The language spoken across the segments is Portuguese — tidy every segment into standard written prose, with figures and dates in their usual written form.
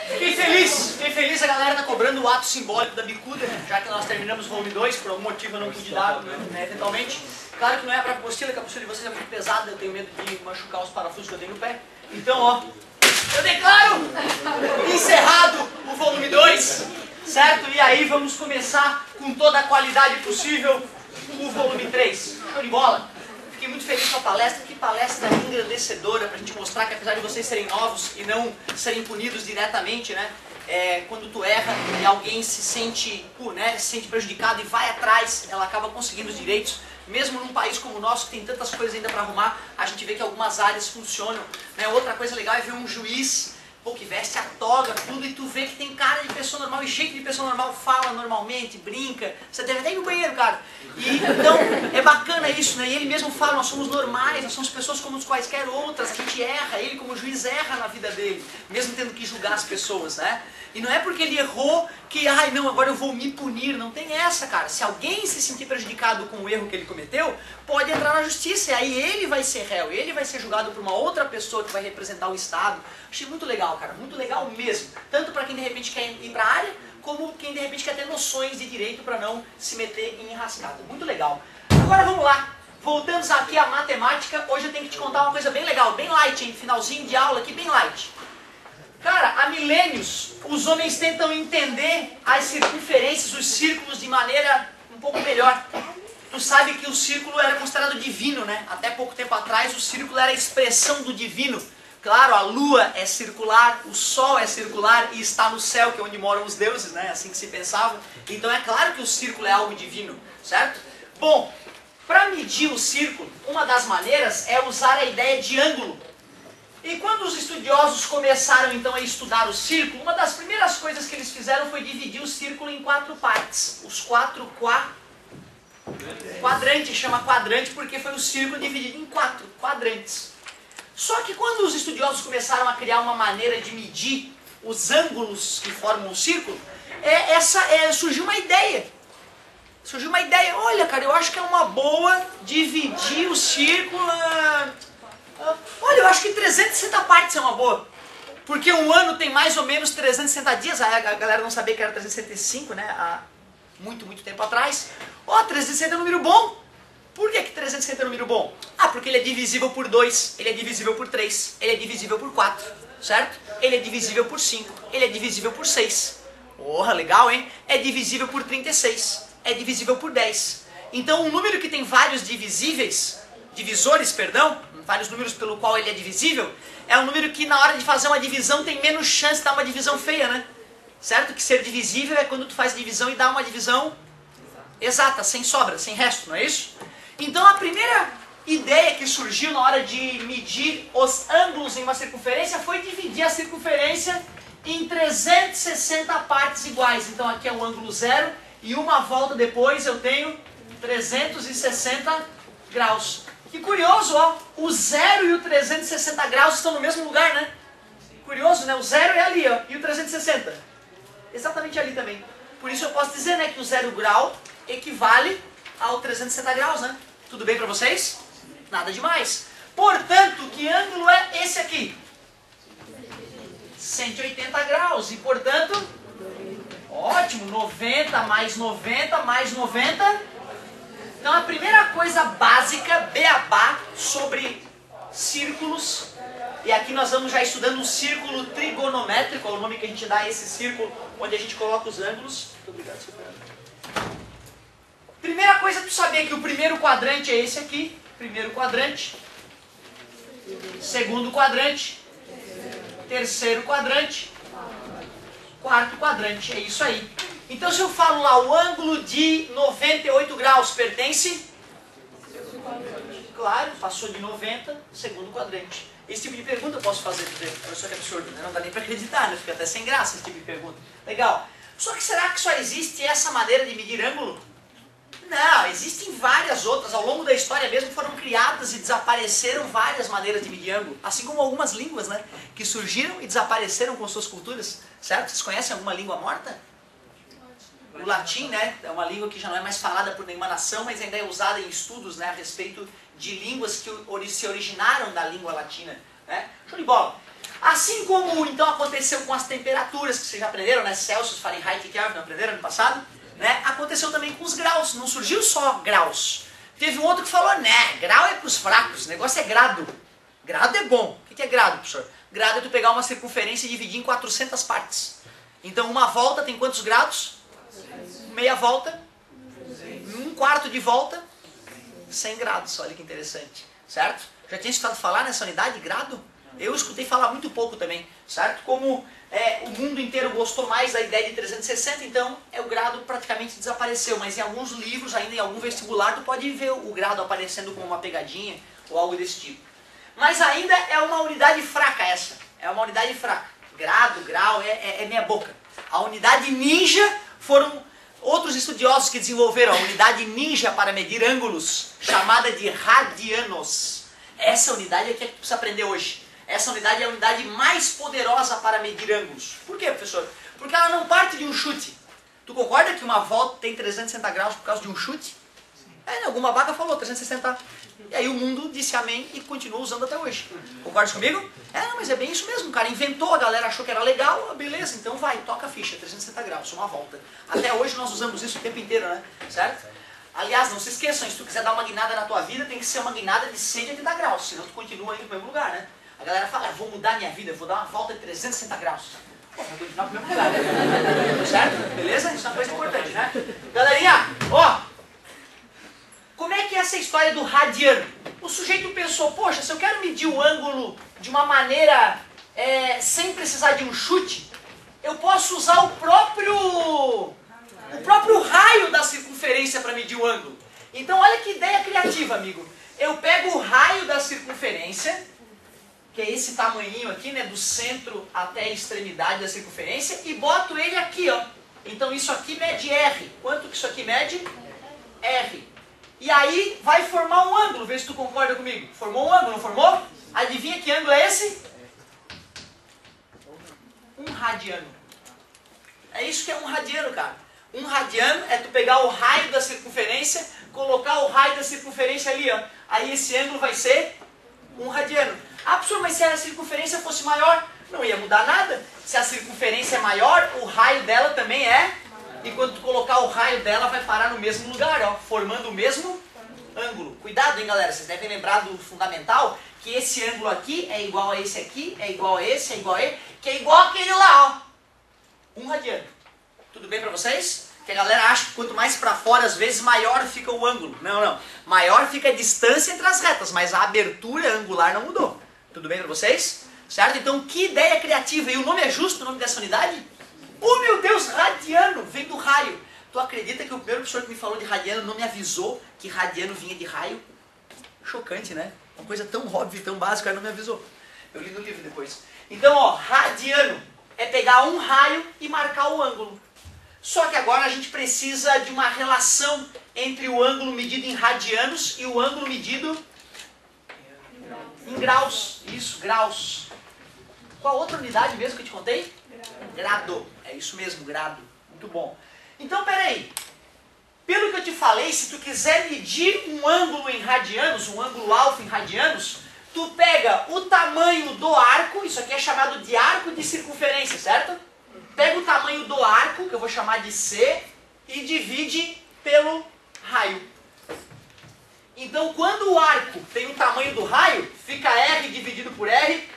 Fiquei feliz, a galera tá cobrando o ato simbólico da bicuda, já que nós terminamos o volume 2, por algum motivo eu não pude dar, né, eventualmente. Claro que não é pra apostila, que a apostila de vocês é muito pesada, eu tenho medo de machucar os parafusos que eu tenho no pé. Então, ó, eu declaro encerrado o volume 2, certo? E aí vamos começar com toda a qualidade possível o volume 3. Show de bola! Fiquei muito feliz com a palestra, que palestra engrandecedora pra gente mostrar que apesar de vocês serem novos e não serem punidos diretamente, né? Quando tu erra e alguém se sente prejudicado e vai atrás, ela acaba conseguindo os direitos. Mesmo num país como o nosso, que tem tantas coisas ainda para arrumar, a gente vê que algumas áreas funcionam, né? Outra coisa legal é ver um juiz que veste a toga, tudo, e tu vê que tem cara de pessoa normal, e jeito de pessoa normal, fala normalmente, brinca, você deve até ir no banheiro, cara. Então, é bacana isso, né? E ele mesmo fala, nós somos normais, nós somos pessoas como as quaisquer outras, a gente erra, ele como juiz erra na vida dele, mesmo tendo que julgar as pessoas, né? E não é porque ele errou que, ai não, agora eu vou me punir, não tem essa, cara. Se alguém se sentir prejudicado com o erro que ele cometeu, pode entrar na justiça, e aí ele vai ser réu, ele vai ser julgado por uma outra pessoa que vai representar o Estado. Achei muito legal, cara, muito legal mesmo. Tanto para quem de repente quer ir para a área, como quem de repente quer ter noções de direito para não se meter em enrascada. Muito legal. Agora vamos lá, voltamos aqui à matemática. Hoje eu tenho que te contar uma coisa bem legal, bem light, hein? Finalzinho de aula aqui, bem light. Cara, há milênios os homens tentam entender as circunferências, os círculos de maneira um pouco melhor. Tu sabe que o círculo era considerado divino, né? Até pouco tempo atrás o círculo era a expressão do divino. Claro, a lua é circular, o sol é circular e está no céu, que é onde moram os deuses, né? Assim que se pensava. Então é claro que o círculo é algo divino, certo? Bom, para medir o círculo, uma das maneiras é usar a ideia de ângulo. E quando os estudiosos começaram então a estudar o círculo, uma das primeiras coisas que eles fizeram foi dividir o círculo em 4 partes. Os 4 quadrantes, chama quadrante porque foi o círculo dividido em 4 quadrantes. Só que quando os estudiosos começaram a criar uma maneira de medir os ângulos que formam o círculo, surgiu uma ideia. Surgiu uma ideia, olha cara, eu acho que é uma boa dividir o círculo... Olha, eu acho que 360 partes é uma boa. Porque um ano tem mais ou menos 360 dias. A galera não sabia que era 365, né? Há muito, muito tempo atrás. 360 é um número bom. Por que 360 é um número bom? Porque ele é divisível por 2, ele é divisível por 3, ele é divisível por 4, certo? Ele é divisível por 5, ele é divisível por 6. Porra, legal, hein? É divisível por 36, é divisível por 10. Então um número que tem vários divisores, vários números pelo qual ele é divisível, é um número que na hora de fazer uma divisão tem menos chance de dar uma divisão feia, né? Certo? Que ser divisível é quando tu faz divisão e dá uma divisão exata, sem sobra, sem resto, não é isso? Então a primeira ideia que surgiu na hora de medir os ângulos em uma circunferência foi dividir a circunferência em 360 partes iguais. Então aqui é o ângulo 0 e uma volta depois eu tenho 360 graus. Que curioso, ó, o 0 e o 360 graus estão no mesmo lugar, né? Curioso, né? O 0 é ali, ó, e o 360 exatamente ali também. Por isso eu posso dizer, né, que o 0 grau equivale ao 360 graus, né? Tudo bem para vocês? Nada demais. Portanto, que ângulo é esse aqui? 180 graus. E, portanto, ótimo, 90 mais 90 mais 90. Então, a primeira coisa básica, beabá, sobre círculos, e aqui nós vamos já estudando um círculo trigonométrico, é o nome que a gente dá a esse círculo, onde a gente coloca os ângulos. Muito obrigado, senhor. Primeira coisa é tu saber que o primeiro quadrante é esse aqui, primeiro quadrante, segundo quadrante, terceiro quadrante, quarto quadrante, é isso aí. Então se eu falo lá, o ângulo de 98 graus pertence? Claro, passou de 90, segundo quadrante. Esse tipo de pergunta eu posso fazer, professor, que absurdo, né? Não dá nem para acreditar, né? Fica até sem graça esse tipo de pergunta. Legal. Só que será que só existe essa maneira de medir ângulo? Não, existem várias outras. Ao longo da história mesmo foram criadas e desapareceram várias maneiras de medir ângulo. Assim como algumas línguas, né? Que surgiram e desapareceram com suas culturas. Certo? Vocês conhecem alguma língua morta? O latim, né? É uma língua que já não é mais falada por nenhuma nação, mas ainda é usada em estudos, né? A respeito de línguas que se originaram da língua latina. Né? Show de bola. Assim como então aconteceu com as temperaturas, que vocês já aprenderam, né? Celsius, Fahrenheit e Kelvin, não aprenderam no passado? Né? Aconteceu também com os graus, não surgiu só graus. Teve um outro que falou, né, grau é para os fracos, o negócio é grado. Grado é bom. O que é grado, professor? Grado é tu pegar uma circunferência e dividir em 400 partes. Então uma volta tem quantos graus? Meia volta. Um quarto de volta, 100 graus. Olha que interessante. Certo? Já tinha escutado falar nessa unidade, grado? Eu escutei falar muito pouco também. Certo? Como o mundo inteiro gostou mais da ideia de 360, então o grado praticamente desapareceu. Mas em alguns livros, ainda em algum vestibular, tu pode ver o grado aparecendo como uma pegadinha ou algo desse tipo. Mas ainda é uma unidade fraca essa. É uma unidade fraca. Grado, grau, é meia boca. A unidade ninja foram outros estudiosos que desenvolveram a unidade ninja para medir ângulos, chamada de radianos. Essa unidade é que tu precisa aprender hoje. Essa unidade é a unidade mais poderosa para medir ângulos. Por quê, professor? Porque ela não parte de um chute. Tu concorda que uma volta tem 360 graus por causa de um chute? Alguma vaca falou 360. E aí o mundo disse amém e continua usando até hoje. Concorda comigo? Mas é bem isso mesmo. O cara inventou, a galera achou que era legal, beleza, então vai, toca a ficha, 360 graus, uma volta. Até hoje nós usamos isso o tempo inteiro, né? Certo? Aliás, não se esqueçam, se tu quiser dar uma guinada na tua vida, tem que ser uma guinada de 180 graus, senão tu continua indo para o mesmo lugar, né? A galera fala, vou mudar minha vida, vou dar uma volta de 360 graus. Pô, vai continuar para o mesmo lugar, né? Certo? Beleza? Isso é uma coisa importante, né? Galerinha, ó! Como é que é essa história do radiano? O sujeito pensou, poxa, se eu quero medir o ângulo de uma maneira sem precisar de um chute, eu posso usar o próprio raio da circunferência para medir o ângulo. Então olha que ideia criativa, amigo. Eu pego o raio da circunferência, que é esse tamanhinho aqui, né, do centro até a extremidade da circunferência, e boto ele aqui, ó. Então isso aqui mede R. Quanto que isso aqui mede? R. E aí vai formar um ângulo, vê se tu concorda comigo. Formou um ângulo, não formou? Adivinha que ângulo é esse? Um radiano. É isso que é um radiano, cara. Um radiano é tu pegar o raio da circunferência, colocar o raio da circunferência ali, ó. Aí esse ângulo vai ser um radiano. Ah, professor, mas se a circunferência fosse maior, não ia mudar nada. Se a circunferência é maior, o raio dela também é. E quando tu colocar o raio dela, vai parar no mesmo lugar, ó, formando o mesmo ângulo. Cuidado, hein, galera? Vocês devem lembrar do fundamental, que esse ângulo aqui é igual a esse aqui, é igual a esse, é igual a ele, que é igual àquele lá, ó. Um radiano. Tudo bem pra vocês? Que a galera acha que quanto mais pra fora, às vezes, maior fica o ângulo. Não, não. Maior fica a distância entre as retas, mas a abertura angular não mudou. Tudo bem pra vocês? Certo? Então, que ideia criativa. E o nome é justo, o nome dessa unidade? Oh, meu Deus, radiano, vem do raio. Tu acredita que o primeiro professor que me falou de radiano não me avisou que radiano vinha de raio? Chocante, né? Uma coisa tão óbvia e tão básica, ele não me avisou. Eu li no livro depois. Então, ó, radiano é pegar um raio e marcar o ângulo. Só que agora a gente precisa de uma relação entre o ângulo medido em radianos e o ângulo medido em graus. Isso, graus. Qual outra unidade mesmo que eu te contei? Grado. É isso mesmo, grado. Muito bom. Então, peraí. Pelo que eu te falei, se tu quiser medir um ângulo em radianos, um ângulo alfa em radianos, tu pega o tamanho do arco, isso aqui é chamado de arco de circunferência, certo? Pega o tamanho do arco, que eu vou chamar de C, e divide pelo raio. Então, quando o arco tem o tamanho do raio, fica R dividido por R,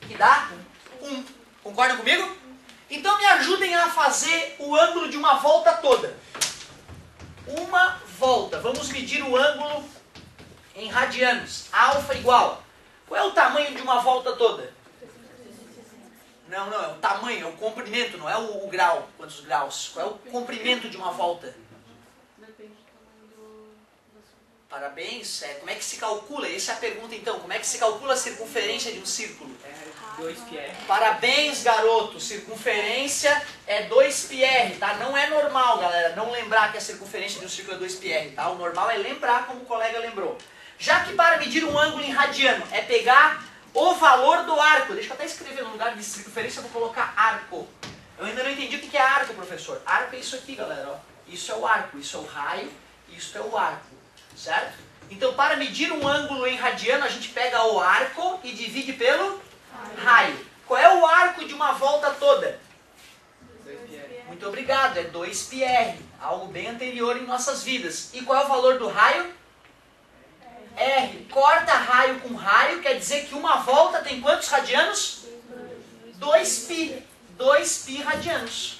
que dá 1. Concordam comigo? Então me ajudem a fazer o ângulo de uma volta toda. Uma volta. Vamos medir o ângulo em radianos. Alfa igual. Qual é o tamanho de uma volta toda? Não, não, é o tamanho, é o comprimento, não é o grau. Quantos graus? Qual é o comprimento de uma volta? Depende do tamanho Parabéns. Como é que se calcula? Essa é a pergunta então. Como é que se calcula a circunferência de um círculo? 2πr. Parabéns, garoto. Circunferência é 2πr, tá? Não é normal, galera, não lembrar que a circunferência de um círculo é 2πr, tá? O normal é lembrar como o colega lembrou. Já que para medir um ângulo em radiano é pegar o valor do arco. Deixa eu até escrever no lugar de circunferência, eu vou colocar arco. Eu ainda não entendi o que é arco, professor. Arco é isso aqui, galera, ó. Isso é o arco, isso é o raio, isso é o arco, certo? Então, para medir um ângulo em radiano, a gente pega o arco e divide pelo raio. ligado, é 2πr, algo bem anterior em nossas vidas. E qual é o valor do raio? R. Corta raio com raio, quer dizer que uma volta tem quantos radianos? 2π. 2π radianos.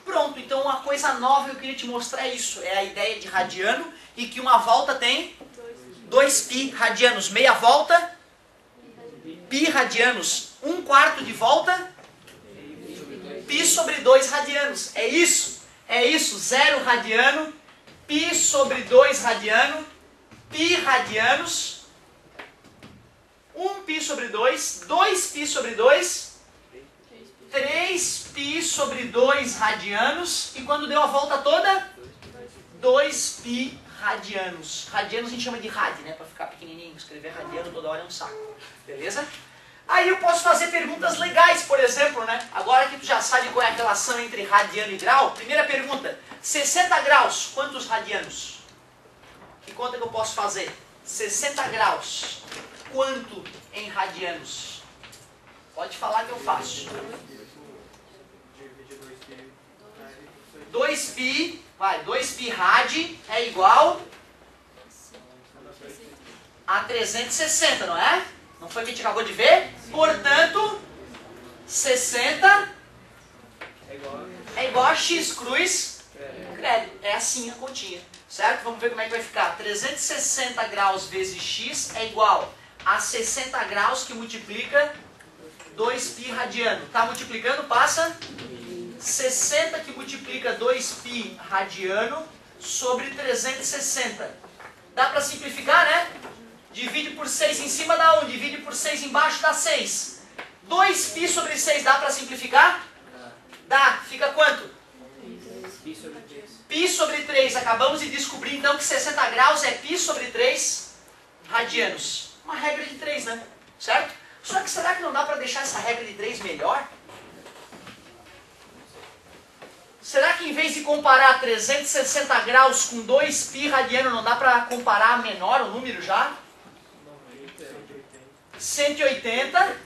Pronto, então uma coisa nova que eu queria te mostrar é isso. É a ideia de radiano e que uma volta tem 2π radianos. Meia volta, π radianos. 1/4 de volta, π sobre 2 radianos. É isso. É isso. 0 radiano, π sobre 2 radiano, π radianos, 1π sobre 2, 2π sobre 2, 3π sobre 2 radianos, e quando deu a volta toda, 2π radianos. Radianos a gente chama de rad, né? Para ficar pequenininho, escrever radiano toda hora é um saco. Beleza? Aí eu posso fazer perguntas legais, por exemplo, né? Agora que tu já sabe qual é a relação entre radiano e grau, primeira pergunta, 60 graus, quantos radianos? Que conta que eu posso fazer? 60 graus, quanto em radianos? Pode falar que eu faço. 2π, vai, 2π rad é igual a 360, não é? Não foi o que a gente acabou de ver? Portanto, 60 é igual a x cruz credo. É assim a continha, certo? Vamos ver como é que vai ficar. 360 graus vezes x é igual a 60 graus que multiplica 2π radiano. Tá multiplicando, passa 60 que multiplica 2π radiano sobre 360. Dá para simplificar, né? Divide por 6 em cima dá 1, divide por 6 embaixo dá 6. 2π sobre 6 dá para simplificar? Dá. Fica quanto? Π sobre 3. Acabamos de descobrir então que 60 graus é π sobre 3 radianos. Uma regra de 3, né? Certo? Só que será que não dá para deixar essa regra de 3 melhor? Será que em vez de comparar 360 graus com 2π radiano, não dá para comparar menor o número já? 180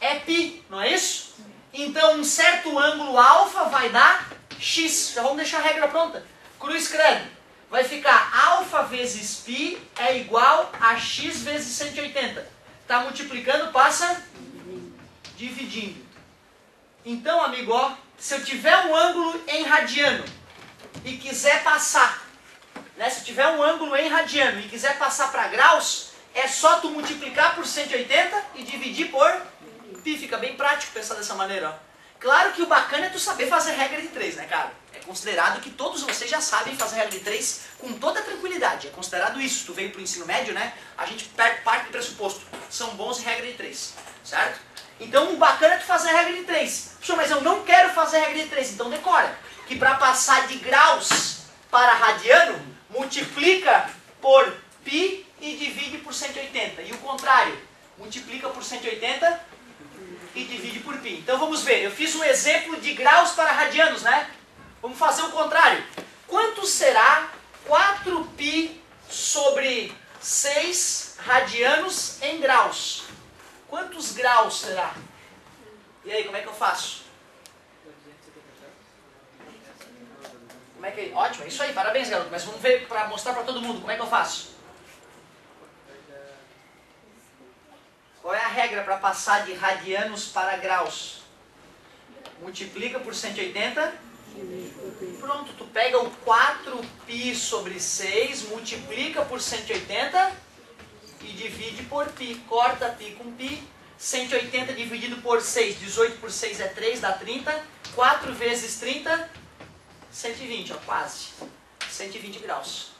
é π, não é isso? Então um certo ângulo alfa vai dar x. Já vamos deixar a regra pronta. Cruz credo. Vai ficar alfa vezes π é igual a x vezes 180. Está multiplicando, passa dividindo. Então, amigo, ó, se eu tiver um ângulo em radiano e quiser passar, né, se eu tiver um ângulo em radiano e quiser passar para graus, é só tu multiplicar por 180 e dividir por π. Fica bem prático pensar dessa maneira, ó. Claro que o bacana é tu saber fazer regra de 3, né, cara? É considerado que todos vocês já sabem fazer regra de 3 com toda tranquilidade. É considerado isso. Tu veio pro ensino médio, né? A gente parte do pressuposto. São bons em regra de 3, certo? Então o bacana é tu fazer regra de 3. Professor, mas eu não quero fazer regra de 3. Então decora que para passar de graus para radiano, multiplica por π e divide por 180. E o contrário, multiplica por 180 e divide por π. Então vamos ver, eu fiz um exemplo de graus para radianos, né? Vamos fazer o contrário. Quanto será 4π sobre 6 radianos em graus? Quantos graus será? E aí, como é que eu faço? Como é que... Ótimo, é isso aí, parabéns, garoto. Mas vamos ver para mostrar para todo mundo como é que eu faço. Qual é a regra para passar de radianos para graus? Multiplica por 180. Pronto, tu pega o 4π sobre 6, multiplica por 180 e divide por π. Corta π com π. 180 dividido por 6, 18 por 6 é 3, dá 30. 4 vezes 30, 120, ó, quase. 120 graus.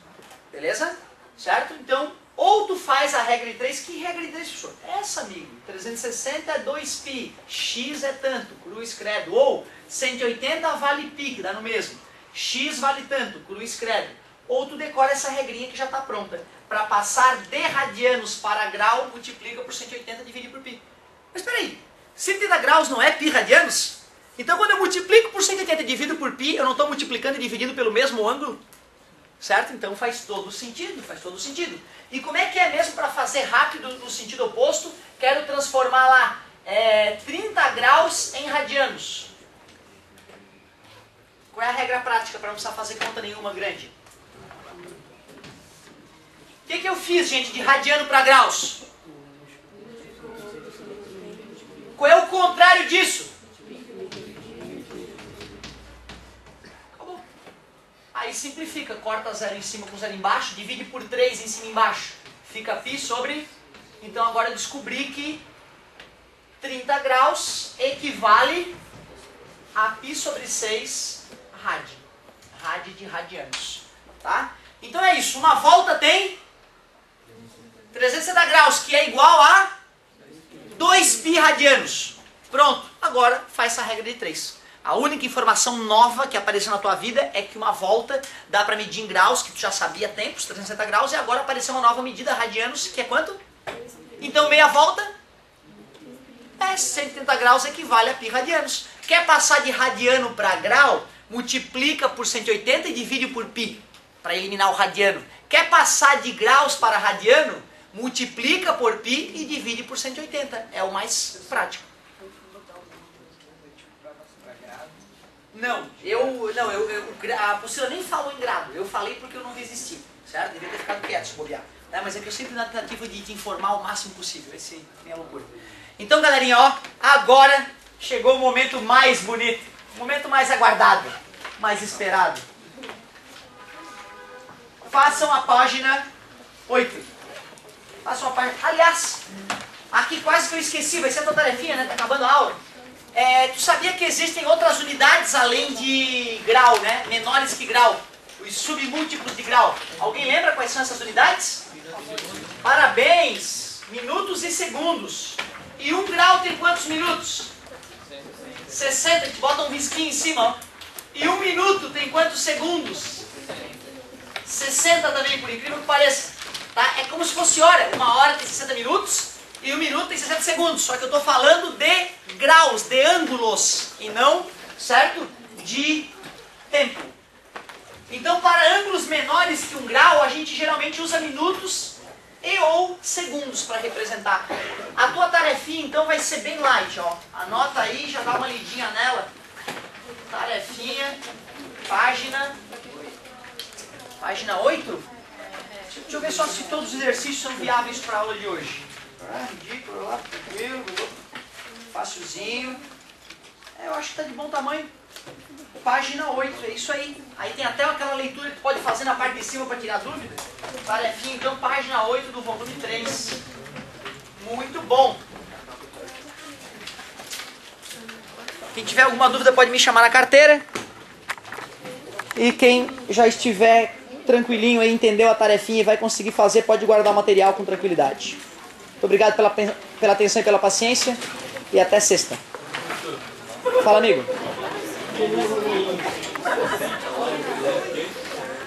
Beleza? Certo? Então, ou tu faz a regra de 3, que regra de 3, professor? Essa, amigo. 360 é 2π, x é tanto, cruz credo. Ou 180 vale π, que dá no mesmo. X vale tanto, cruz credo. Ou tu decora essa regrinha que já está pronta. Para passar de radianos para grau, multiplica por 180 e divide por π. Mas espera aí, 180 graus não é π radianos? Então quando eu multiplico por 180 e divido por π, eu não estou multiplicando e dividindo pelo mesmo ângulo? Certo? Então faz todo sentido, faz todo sentido. E como é que é mesmo para fazer rápido no sentido oposto? Quero transformar lá 30 graus em radianos. Qual é a regra prática para não precisar fazer conta nenhuma grande? O que eu fiz, gente, de radiano para graus? Qual é o contrário disso? Acabou. Aí simplifica, corta 0 em cima com 0 embaixo, divide por 3 em cima e embaixo. Fica π sobre... Então agora eu descobri que 30 graus equivale a π sobre 6 rad. Rad de radianos. Tá? Então é isso, uma volta tem 360 graus, que é igual a 2π radianos. Pronto, agora faz essa regra de 3. A única informação nova que apareceu na tua vida é que uma volta dá para medir em graus, que tu já sabia há tempos, 360 graus, e agora apareceu uma nova medida, radianos, que é quanto? Então meia volta é 130 graus, equivale a π radianos. Quer passar de radiano para grau? Multiplica por 180 e divide por π, para eliminar o radiano. Quer passar de graus para radiano? Multiplica por π e divide por 180. É o mais prático. Não, a apostila nem falou em grado. Eu falei porque eu não resisti, certo? Devia ter ficado quieto se bobear. Mas é que eu sempre na tentativa de te informar o máximo possível. Essa é a minha loucura. Então, galerinha, ó, agora chegou o momento mais bonito, o momento mais aguardado, mais esperado. Façam a página 8. Façam a página... Aliás, aqui quase que eu esqueci, vai ser a tua tarefinha, né? Tá acabando a aula. Tu sabia que existem outras unidades além de grau, né? Menores que grau. Os submúltiplos de grau. Alguém lembra quais são essas unidades? Parabéns! Minutos e segundos. E 1 grau tem quantos minutos? 60. A gente bota um risquinho em cima, ó. E 1 minuto tem quantos segundos? 60 também, por incrível que pareça. Tá? É como se fosse hora. 1 hora tem 60 minutos e 1 minuto tem 60 segundos. Só que eu estou falando de graus, de ângulos, e não, certo? De tempo. Então, para ângulos menores que 1 grau, a gente geralmente usa minutos e ou segundos para representar. A tua tarefinha, então, vai ser bem light, ó. Anota aí, já dá uma lidinha nela. Tarefinha, página 8. Deixa eu ver só se todos os exercícios são viáveis para a aula de hoje. Ridículo, lá, tranquilo, facilzinho. Eu acho que está de bom tamanho. Página 8, é isso aí. Aí tem até aquela leitura que tu pode fazer na parte de cima para tirar dúvida. Tarefinha, então, página 8 do volume 3. Muito bom. Quem tiver alguma dúvida pode me chamar na carteira. E quem já estiver tranquilinho aí, entendeu a tarefinha e vai conseguir fazer, pode guardar o material com tranquilidade. Muito obrigado pela atenção e pela paciência. E até sexta. Fala, amigo.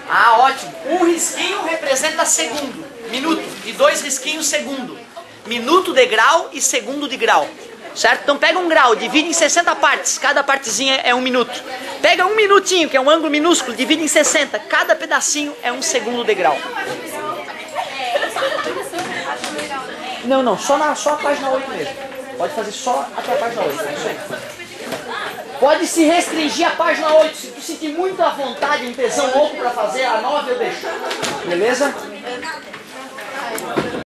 Ah, ótimo. 1 risquinho representa segundo. Minuto. E 2 risquinhos, segundo. Minuto de grau e segundo de grau. Certo? Então pega 1 grau, divide em 60 partes. Cada partezinha é 1 minuto. Pega 1 minutinho, que é um ângulo minúsculo, divide em 60. Cada pedacinho é 1 segundo de grau. Não, só a página 8 mesmo. Pode fazer só até a página 8. É isso aí. Pode se restringir a página 8. Se tu sentir muita vontade, um tesão louco para fazer, a 9 eu deixo. Beleza?